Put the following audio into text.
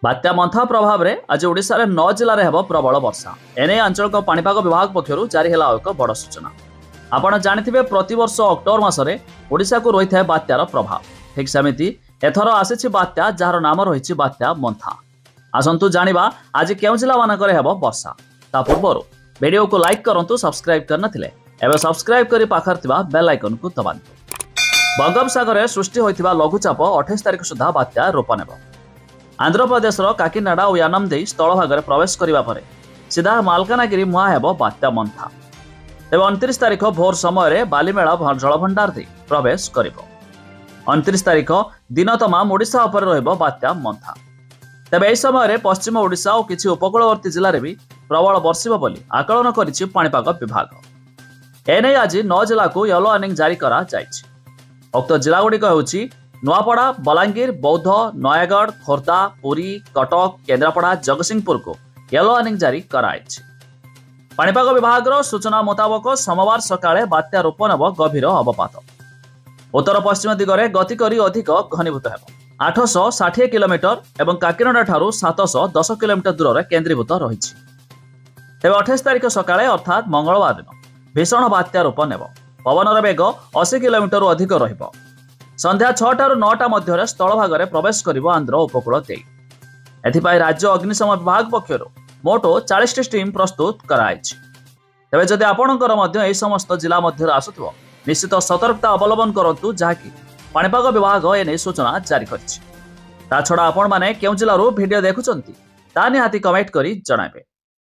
बात्या मंथा प्रभाव में आज ओडिशा रे 9 जिले में हेब प्रबल वर्षा। एने आंचलिक पाणीपाग विभाग पक्षर जारी है एक बड़ सूचना। आपण जानिथिबे प्रतिवर्ष अक्टोबर मासरे ओडिशा को रही है बात्यार प्रभाव। ठीक सेमिति एथर आसी बात्या जार नाम रही बात्या मंथा। आसंतु जानिबा आज केउ जिला मानकरे हेब वर्षा। ता पूर्व वीडियो को लाइक करंतु, सब्सक्राइब करनथिले एबे सब्सक्राइब करी पाखर थिबा बेल आइकन को दबाନ୍ତୁ। बंगोपसागर सृष्टि होइथिबा लघुचाप 28 तारिख सुधा बात्या रूप नेब। आंध्र प्रदेश काकिनाडा और यानम दे स्थल भाग में प्रवेश करने पर सीधा मालकानगिरी मुहां हेब बात्या मंथा। तेज 29 तारिख भोर समय बालीमेला जलभंडार दे प्रवेश कर 29 तारिख दिन तमाम ओडिशा उपर रहिब बात्या मंथा। तेज यह समय पश्चिम ओडिशा और किसी उपकूलवर्ती जिले में भी प्रबल बर्षिब बोली आकलन करिछि पाणीपाग विभाग। एने आज 9 जिला को येलो वार्निंग जारी करा जायछि। उक्त जिलागुड़िक हेउछि नुआपड़ा, बलांगीर, बौद्ध, नयागढ़, खोर्धा, पुरी, कटक, केन्द्रापड़ा, जगतसिंहपुर को येलो वार्निंग जारी कराइछि। पाणीपाग विभाग सूचना मुताबक सोमवार सकाळे बात्या रूप नेब गभीर अवपात। उत्तर पश्चिम दिगरे गति करी अधिक घनीभूत हेब। 860 किलोमीटर एवं काकिनाडा ठारू 710 किलोमीटर दूर में केन्द्रीभूत रहिछि। तेज 28 तारिख सकाळे अर्थात मंगलवार दिन भीषण बात्या रूप नेब। पवनर वेग 80 किलोमीटर अधिक रहिब। संध्या 6 ठारू 9टा मध्य स्थल भाग में प्रवेश कर आंध्र उपकूल दे। एथिपाई राज्य अग्निशम विभाग पक्षर मोट 40 टीम प्रस्तुत कराई। तेज जदि आपणकर मध्य समस्त जिला मध्य आसुथिबो निश्चित सतर्कता अवलंबन करंतु, जहाँकि पाणीपाग विभाग एने सूचना जारी करिछि। ता छड़ा आपण माने केउ जिल्लारू वीडियो देखुचंती ता निहाती कमेंट करी जणाबे।